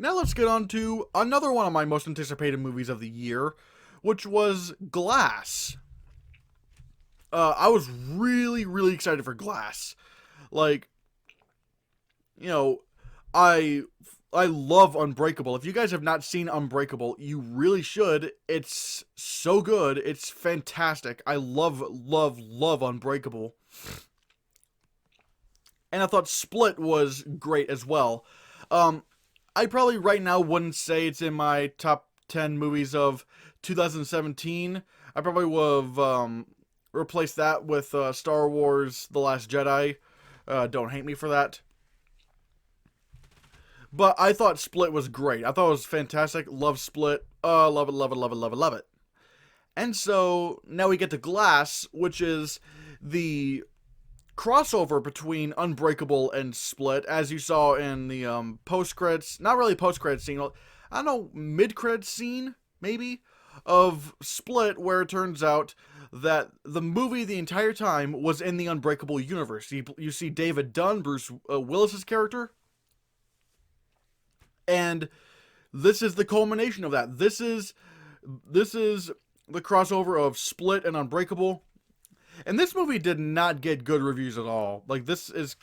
Now let's get on to another one of my most anticipated movies of the year, which was Glass. I was really, really excited for Glass. Like, you know, I I love Unbreakable. If you guys have not seen Unbreakable, you really should. It's so good. It's fantastic. I love, love, love Unbreakable. And I thought Split was great as well. Um, I probably right now wouldn't say it's in my top 10 movies of 2017. I probably would have replaced that with Star Wars The Last Jedi. Don't hate me for that. But I thought Split was great. I thought it was fantastic. Love Split. Love it, love it, love it, love it, love it. And so now we get to Glass, which is the crossover between Unbreakable and Split, as you saw in the post credits. Not really post credits scene. I don't know, mid credits scene maybe of Split, where it turns out that the movie the entire time was in the Unbreakable universe. You see David Dunn, Bruce Willis's character, and this is the culmination of that. This is the crossover of Split and Unbreakable. And this movie did not get good reviews at all. Like, this is,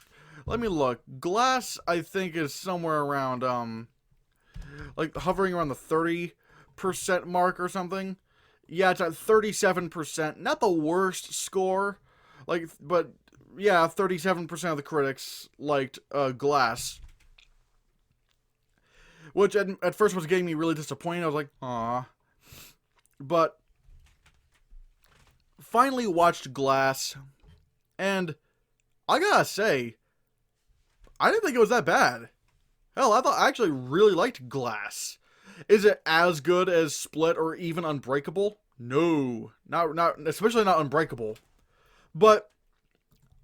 let me look. Glass, I think, is somewhere around like hovering around the 30% mark or something. Yeah, it's at 37%. Not the worst score. Like, but yeah, 37% of the critics liked Glass. Which at first was getting me really disappointed. I was like, aw. But finally watched Glass, and I gotta say, I didn't think it was that bad. Hell, I actually really liked Glass. Is it as good as Split or even Unbreakable? No, not especially not Unbreakable. But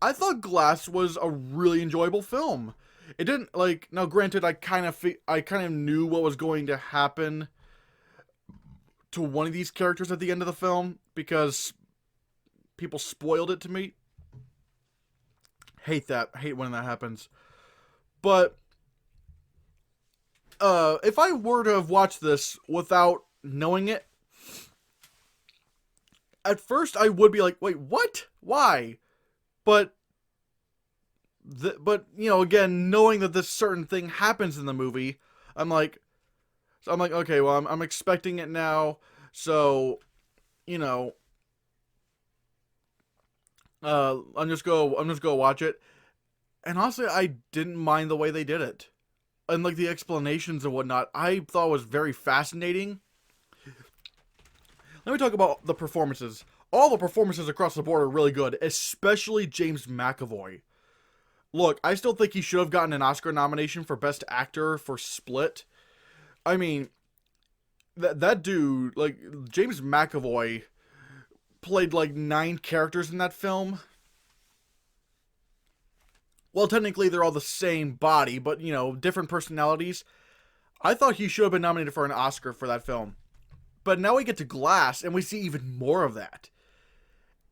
I thought Glass was a really enjoyable film. It didn't, like, now granted, I kind of knew what was going to happen to one of these characters at the end of the film because people spoiled it to me. Hate when that happens. But if I were to have watched this without knowing it, at first I would be like, wait, what? Why? But you know, again, knowing that this certain thing happens in the movie, I'm like, okay, well, I'm expecting it now, so, you know, I'm just go watch it. And honestly, I didn't mind the way they did it, and like the explanations and whatnot. I thought was very fascinating. Let me talk about the performances. All the performances across the board are really good, especially James McAvoy. Look, I still think he should have gotten an Oscar nomination for Best Actor for Split. I mean, that dude, like, James McAvoy played like 9 characters in that film. Well, technically they're all the same body, but, you know, different personalities. I thought he should have been nominated for an Oscar for that film. But now we get to Glass, and we see even more of that.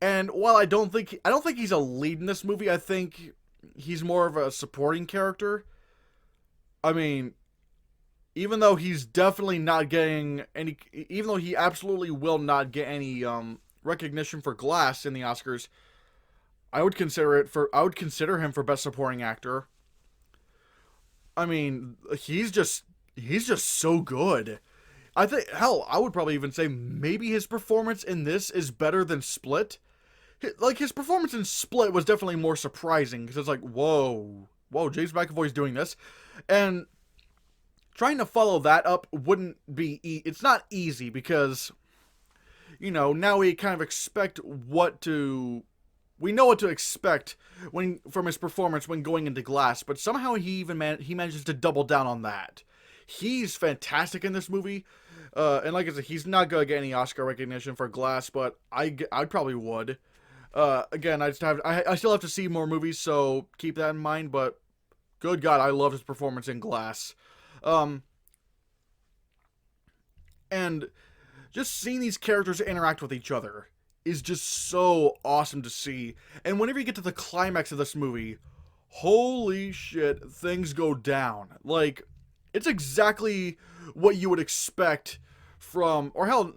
And while I don't think he's a lead in this movie, I think he's more of a supporting character. I mean, even though he's definitely not getting any, even though he absolutely will not get any recognition for Glass in the Oscars, I would consider him for Best Supporting Actor. I mean, he's just so good. I think, hell, I would probably even say maybe his performance in this is better than Split. Like, his performance in Split was definitely more surprising, because it's like, whoa, James McAvoy's doing this. And trying to follow that up wouldn't be, it's not easy, because, you know, now we kind of expect we know what to expect from his performance when going into Glass, but somehow he manages to double down on that. He's fantastic in this movie, and like I said, he's not gonna get any Oscar recognition for Glass, but I probably would. Again, I still have to see more movies, so keep that in mind. But good God, I love his performance in Glass, and just seeing these characters interact with each other is just so awesome to see. And whenever you get to the climax of this movie, holy shit, things go down. Like, it's exactly what you would expect from, or hell,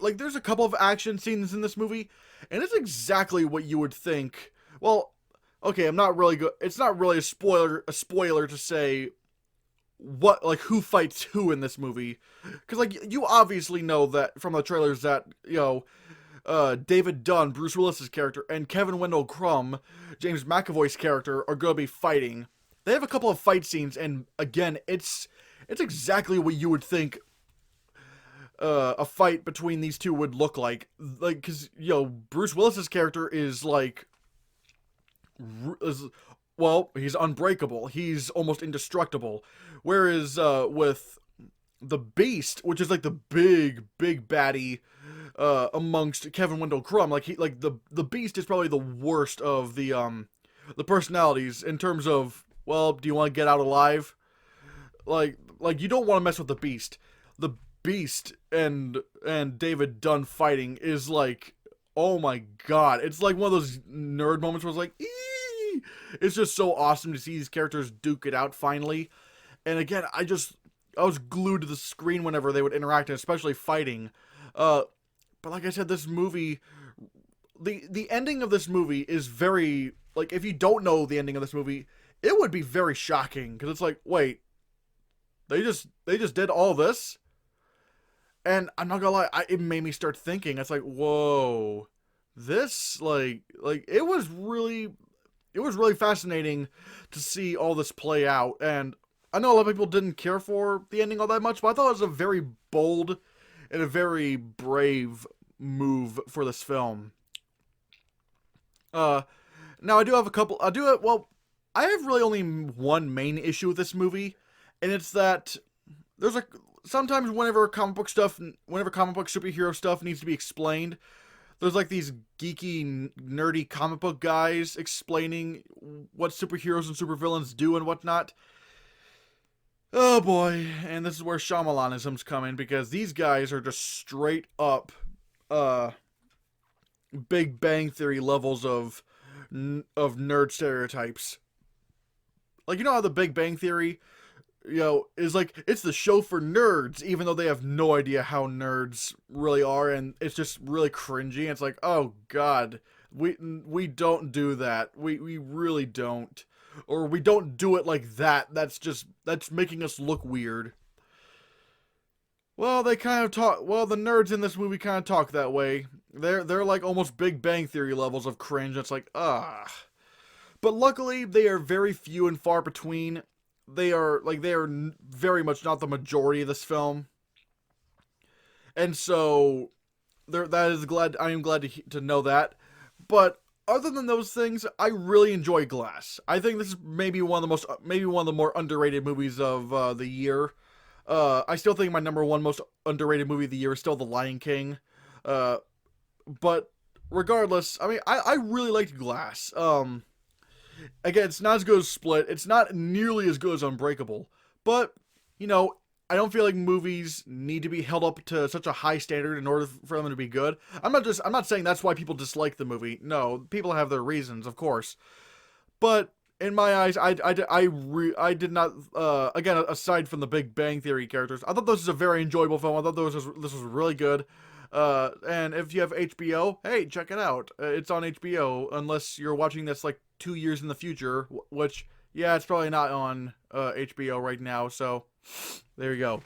there's a couple of action scenes in this movie, and it's exactly what you would think. Well, okay, I'm not really good. It's not really a spoiler to say what, like, who fights who in this movie, because like you obviously know that from the trailers that David Dunn, Bruce Willis's character, and Kevin Wendell Crumb, James McAvoy's character, are gonna be fighting. They have a couple of fight scenes, and again, it's exactly what you would think a fight between these two would look like. Like, because Bruce Willis's character is like, well, he's unbreakable. He's almost indestructible. Whereas with the Beast, which is like the big baddie amongst Kevin Wendell Crumb, like the Beast is probably the worst of the personalities in terms of, well, do you want to get out alive? Like you don't want to mess with the Beast. The Beast and David Dunn fighting is like, oh my god, it's like one of those nerd moments where it's like, eee! It's just so awesome to see these characters duke it out finally. And again, I was glued to the screen whenever they would interact, and especially fighting. But like I said, this movie, the ending of this movie is very, like, if you don't know the ending of this movie, it would be very shocking, because it's like, wait, they just did all this? And I'm not gonna lie, it made me start thinking. It's like, whoa, this, like it was really fascinating to see all this play out. And I know a lot of people didn't care for the ending all that much, but I thought it was a very bold and a very brave move for this film. Now I have really only one main issue with this movie, and it's that sometimes whenever comic book superhero stuff needs to be explained, there's like these geeky, nerdy comic book guys explaining what superheroes and supervillains do and whatnot. Oh boy, and this is where Shyamalanisms come in, because these guys are just straight up Big Bang Theory levels of nerd stereotypes. Like, you know how the Big Bang Theory, is like, it's the show for nerds, even though they have no idea how nerds really are, and it's just really cringy. It's like, oh god, we don't do that. We really don't. Or we don't do it like that. That's making us look weird. Well, they kind of talk. Well, the nerds in this movie kind of talk that way. They're like almost Big Bang Theory levels of cringe. It's like, ah. But luckily, they are very few and far between. They are very much not the majority of this film. And so I am glad to know that. But other than those things, I really enjoy Glass. I think this is maybe one of the more underrated movies of the year. I still think my number one most underrated movie of the year is still The Lion King. But regardless, I mean, I really liked Glass. Again, it's not as good as Split. It's not nearly as good as Unbreakable. But, I don't feel like movies need to be held up to such a high standard in order for them to be good. I'm not saying that's why people dislike the movie. No, people have their reasons, of course. But in my eyes, I did not, again, aside from the Big Bang Theory characters, I thought this was a very enjoyable film. I thought this was really good. And if you have HBO, hey, check it out. It's on HBO, unless you're watching this like 2 years in the future, which, yeah, it's probably not on HBO right now, so there you go.